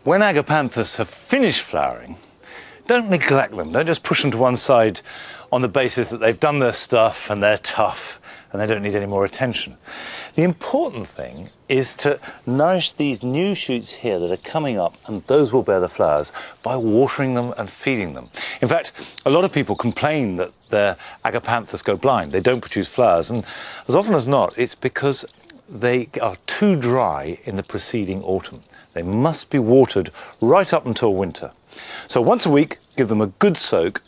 When agapanthus have finished flowering, don't neglect them. Don't just push them to one side on the basis that they've done their stuff and they're tough and they don't need any more attention. The important thing is to nourish these new shoots here that are coming up, and those will bear the flowers, by watering them and feeding them. In fact, a lot of people complain that their agapanthus go blind. They don't produce flowers, and as often as not, it's because they are too dry in the preceding autumn. They must be watered right up until winter. So once a week, give them a good soak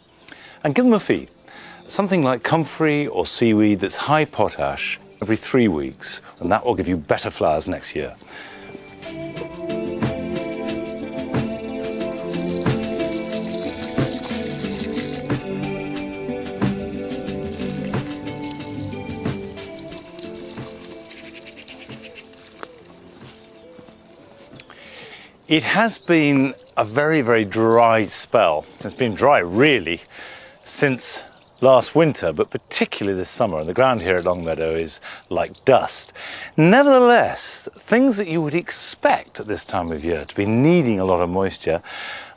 and give them a feed. Something like comfrey or seaweed that's high potash every 3 weeks, and that will give you better flowers next year. It has been a very, very dry spell. It's been dry really since last winter, but particularly this summer, and the ground here at Longmeadow is like dust. Nevertheless, things that you would expect at this time of year to be needing a lot of moisture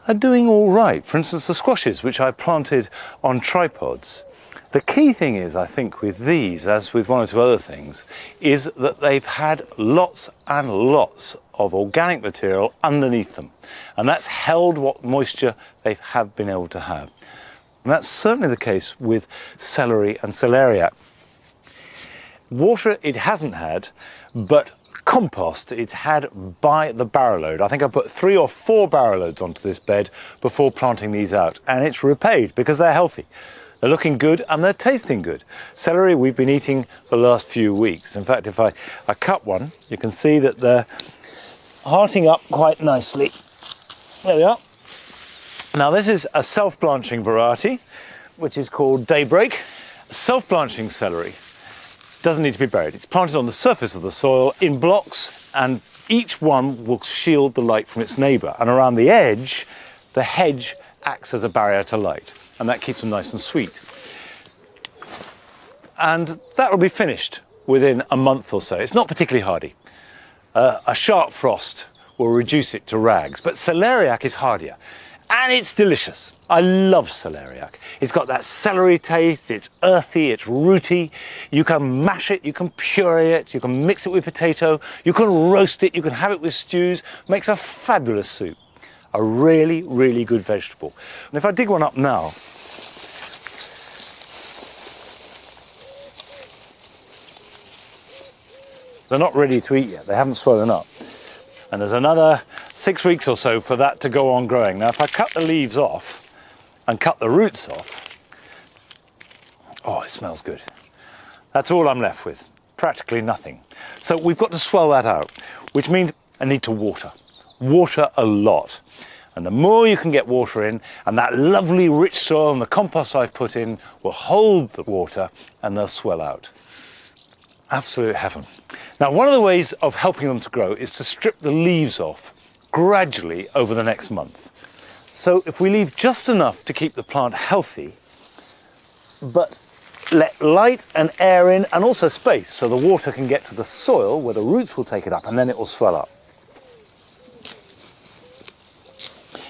are doing all right. For instance, the squashes, which I planted on tripods. The key thing is, I think, with these, as with one or two other things, is that they've had lots and lots of organic material underneath them, and that's held what moisture they have been able to have. And that's certainly the case with celery and celeriac. Water it hasn't had, but compost it's had by the barrow load. I think I put 3 or 4 barrow loads onto this bed before planting these out, and it's repaid because they're healthy. They're looking good and they're tasting good. Celery we've been eating the last few weeks. In fact, if I cut one, you can see that they're hearting up quite nicely. There we are. Now this is a self-blanching variety, which is called Daybreak. Self-blanching celery doesn't need to be buried. It's planted on the surface of the soil in blocks, and each one will shield the light from its neighbour. And around the edge, the hedge acts as a barrier to light, and that keeps them nice and sweet. And that will be finished within a month or so. It's not particularly hardy. A sharp frost will reduce it to rags, but celeriac is hardier. And it's delicious. I love celeriac. It's got that celery taste, it's earthy, it's rooty. You can mash it, you can puree it, you can mix it with potato, you can roast it, you can have it with stews. Makes a fabulous soup. A really, really good vegetable. And if I dig one up now, they're not ready to eat yet, they haven't swollen up. And there's another 6 weeks or so for that to go on growing. Now, if I cut the leaves off and cut the roots off, oh, it smells good. That's all I'm left with, practically nothing. So we've got to swell that out, which means I need to water. Water a lot. And the more you can get water in, and that lovely rich soil and the compost I've put in will hold the water and they'll swell out. Absolute heaven. Now, one of the ways of helping them to grow is to strip the leaves off gradually over the next month. So if we leave just enough to keep the plant healthy, but let light and air in and also space so the water can get to the soil where the roots will take it up and then it will swell up.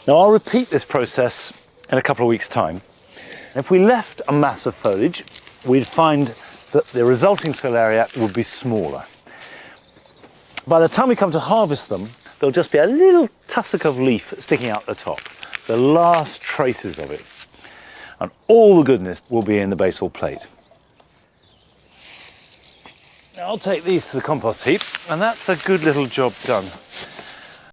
Now, I'll repeat this process in a couple of weeks' time. If we left a mass of foliage, we'd find that the resulting celeriac would be smaller. By the time we come to harvest them, there'll just be a little tussock of leaf sticking out the top, the last traces of it. And all the goodness will be in the basal plate. Now I'll take these to the compost heap, and that's a good little job done.